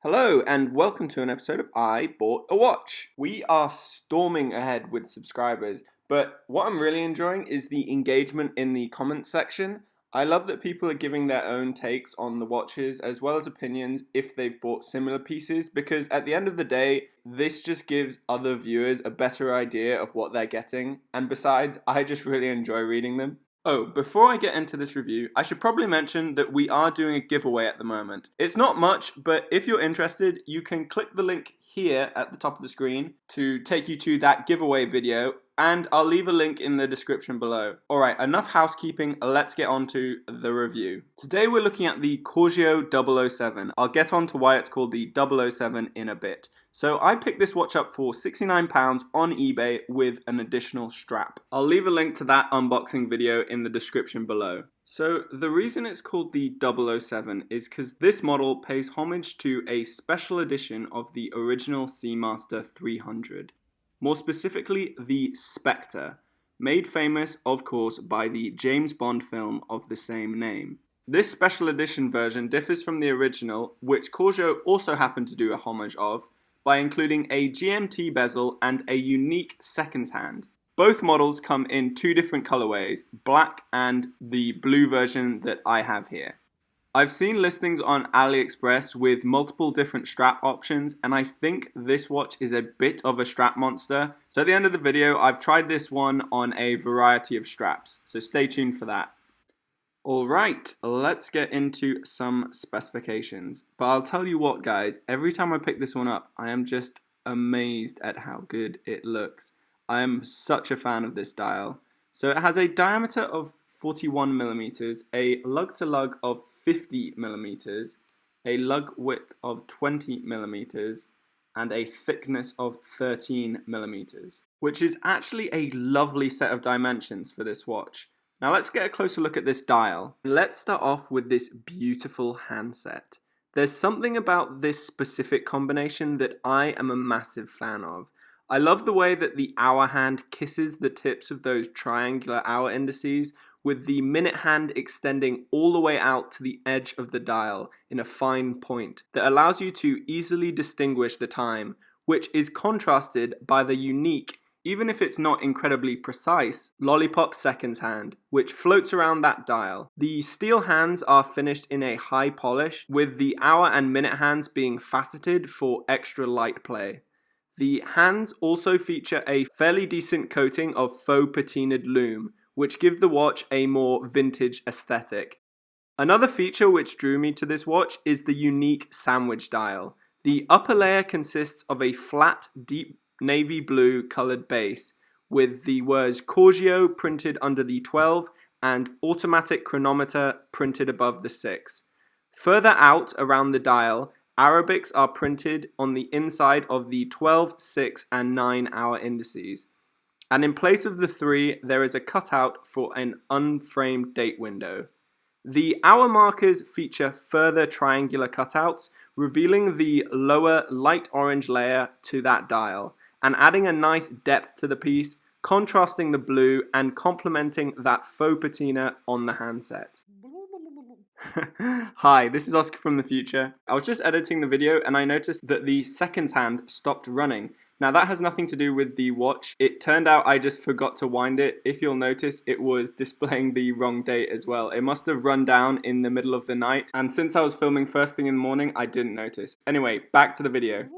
Hello and welcome to an episode of I Bought a Watch. We are storming ahead with subscribers, but what I'm really enjoying is the engagement in the comments section. I love that people are giving their own takes on the watches as well as opinions if they've bought similar pieces, because at the end of the day, this just gives other viewers a better idea of what they're getting, and besides, I just really enjoy reading them. Oh, before I get into this review, I should probably mention that we are doing a giveaway at the moment. It's not much, but if you're interested, you can click the link here at the top of the screen to take you to that giveaway video, and I'll leave a link in the description below. Alright, enough housekeeping, let's get on to the review. Today we're looking at the Corgeut 007. I'll get on to why it's called the 007 in a bit. So I picked this watch up for £69 on eBay with an additional strap. I'll leave a link to that unboxing video in the description below. So the reason it's called the 007 is because this model pays homage to a special edition of the original Seamaster 300. More specifically, the Spectre, made famous, of course, by the James Bond film of the same name. This special edition version differs from the original, which Corgeut also happened to do a homage of, by including a GMT bezel and a unique seconds hand. Both models come in two different colorways, black and the blue version that I have here. I've seen listings on AliExpress with multiple different strap options, and I think this watch is a bit of a strap monster. So at the end of the video, I've tried this one on a variety of straps, so stay tuned for that. Alright, let's get into some specifications. But I'll tell you what guys, every time I pick this one up, I am just amazed at how good it looks. I am such a fan of this dial. So it has a diameter of 41mm, a lug-to-lug of 50mm, a lug width of 20mm, and a thickness of 13mm, which is actually a lovely set of dimensions for this watch. Now let's get a closer look at this dial. Let's start off with this beautiful handset. There's something about this specific combination that I am a massive fan of. I love the way that the hour hand kisses the tips of those triangular hour indices, with the minute hand extending all the way out to the edge of the dial in a fine point that allows you to easily distinguish the time, which is contrasted by the unique, even if it's not incredibly precise, lollipop seconds hand, which floats around that dial. The steel hands are finished in a high polish, with the hour and minute hands being faceted for extra light play. The hands also feature a fairly decent coating of faux patinaed lume, which give the watch a more vintage aesthetic. Another feature which drew me to this watch is the unique sandwich dial. The upper layer consists of a flat, deep navy blue colored base with the words Corgeut printed under the 12 and automatic chronometer printed above the 6. Further out around the dial, Arabics are printed on the inside of the 12, 6 and 9 hour indices. And in place of the 3, there is a cutout for an unframed date window. The hour markers feature further triangular cutouts, revealing the lower light orange layer to that dial, and adding a nice depth to the piece, contrasting the blue and complementing that faux patina on the handset. Hi, this is Oscar from the future. I was just editing the video and I noticed that the seconds hand stopped running. Now that has nothing to do with the watch. It turned out I just forgot to wind it. If you'll notice, it was displaying the wrong date as well. It must have run down in the middle of the night, and since I was filming first thing in the morning, I didn't notice. Anyway, back to the video.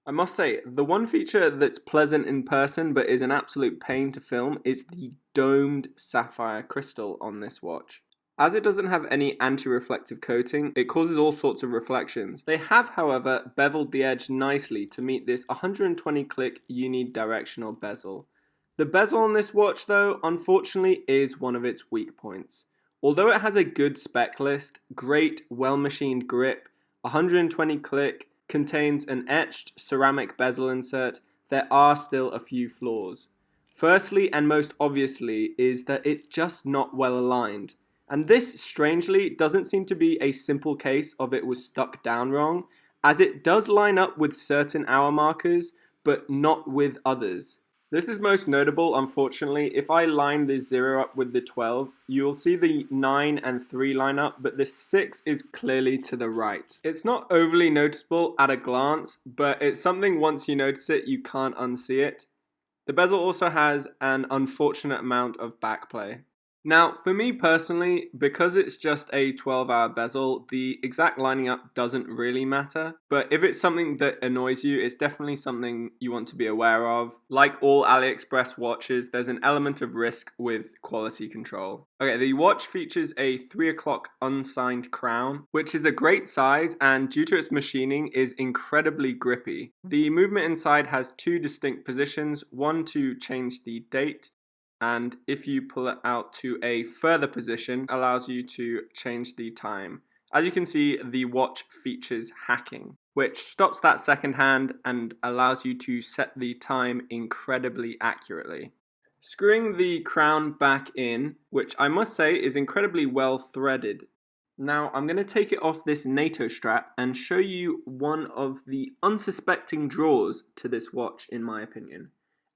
I must say, the one feature that's pleasant in person but is an absolute pain to film is the domed sapphire crystal on this watch. As it doesn't have any anti-reflective coating, it causes all sorts of reflections. They have, however, beveled the edge nicely to meet this 120-click unidirectional bezel. The bezel on this watch, though, unfortunately is one of its weak points. Although it has a good spec list, great, well-machined grip, 120-click, contains an etched ceramic bezel insert, there are still a few flaws. Firstly, and most obviously, is that it's just not well aligned. And this, strangely, doesn't seem to be a simple case of it was stuck down wrong, as it does line up with certain hour markers, but not with others. This is most notable, unfortunately. If I line the 0 up with the 12, you'll see the 9 and 3 line up, but the 6 is clearly to the right. It's not overly noticeable at a glance, but it's something once you notice it, you can't unsee it. The bezel also has an unfortunate amount of backplay. Now, for me personally, because it's just a 12-hour bezel, the exact lining up doesn't really matter. But if it's something that annoys you, it's definitely something you want to be aware of. Like all AliExpress watches, there's an element of risk with quality control. Okay, the watch features a 3 o'clock unsigned crown, which is a great size and due to its machining is incredibly grippy. The movement inside has 2 distinct positions, one to change the date, and if you pull it out to a further position, allows you to change the time. As you can see, the watch features hacking, which stops that second hand and allows you to set the time incredibly accurately. Screwing the crown back in, which I must say is incredibly well threaded. Now I'm going to take it off this NATO strap and show you one of the unsuspecting draws to this watch in my opinion.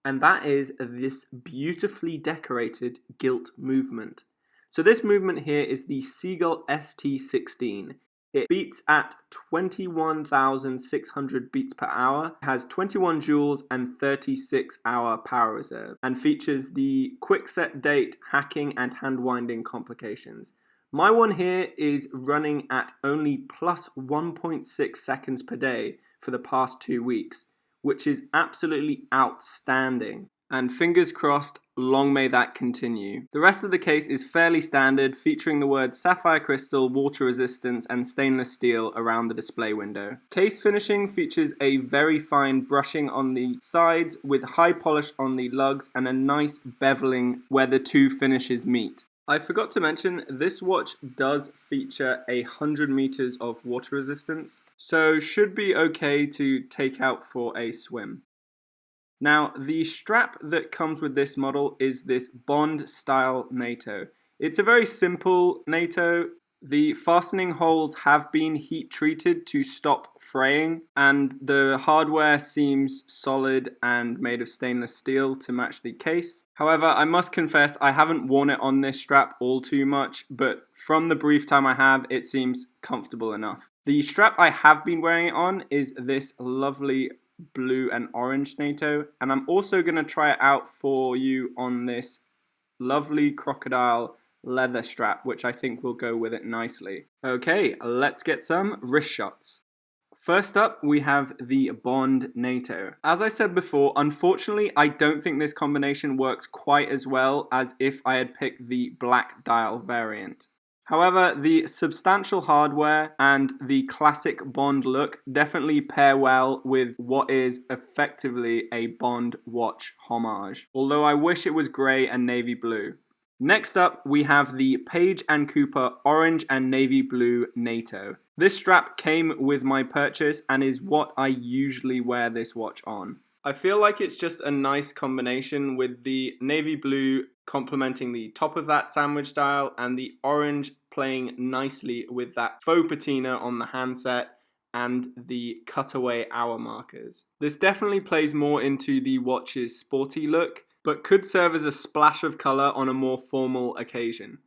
And that is this beautifully decorated gilt movement. So this movement here is the Seagull ST16. It beats at 21,600 beats per hour, has 21 joules and 36-hour power reserve, and features the quick set date, hacking and hand winding complications. My one here is running at only plus 1.6 seconds per day for the past 2 weeks. Which is absolutely outstanding. And fingers crossed, long may that continue. The rest of the case is fairly standard, featuring the words sapphire crystal, water resistance, and stainless steel around the display window. Case finishing features a very fine brushing on the sides with high polish on the lugs and a nice beveling where the two finishes meet. I forgot to mention, this watch does feature 100 meters of water resistance, so should be okay to take out for a swim. Now, the strap that comes with this model is this Bond style NATO. It's a very simple NATO. The fastening holes have been heat treated to stop fraying, and the hardware seems solid and made of stainless steel to match the case. However, I must confess I haven't worn it on this strap all too much, but from the brief time I have, it seems comfortable enough. The strap I have been wearing it on is this lovely blue and orange NATO, and I'm also going to try it out for you on this lovely crocodile leather strap, which I think will go with it nicely. Okay, let's get some wrist shots. First up, we have the Bond NATO. As I said before, unfortunately, I don't think this combination works quite as well as if I had picked the black dial variant. However, the substantial hardware and the classic Bond look definitely pair well with what is effectively a Bond watch homage, although I wish it was grey and navy blue. Next up, we have the Page & Cooper Orange and Navy Blue NATO. This strap came with my purchase and is what I usually wear this watch on. I feel like it's just a nice combination with the navy blue complementing the top of that sandwich dial and the orange playing nicely with that faux patina on the handset and the cutaway hour markers. This definitely plays more into the watch's sporty look, but could serve as a splash of colour on a more formal occasion.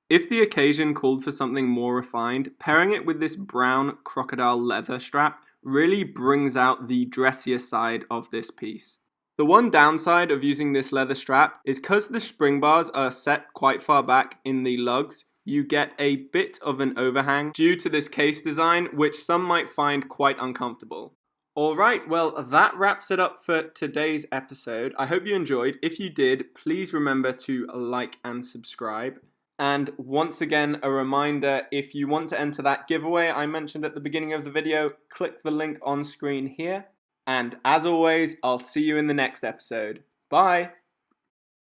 If the occasion called for something more refined, pairing it with this brown crocodile leather strap really brings out the dressier side of this piece. The one downside of using this leather strap is because the spring bars are set quite far back in the lugs, you get a bit of an overhang due to this case design, which some might find quite uncomfortable. Alright, well that wraps it up for today's episode. I hope you enjoyed. If you did, please remember to like and subscribe. And once again, a reminder, if you want to enter that giveaway I mentioned at the beginning of the video, click the link on screen here. And as always, I'll see you in the next episode. Bye!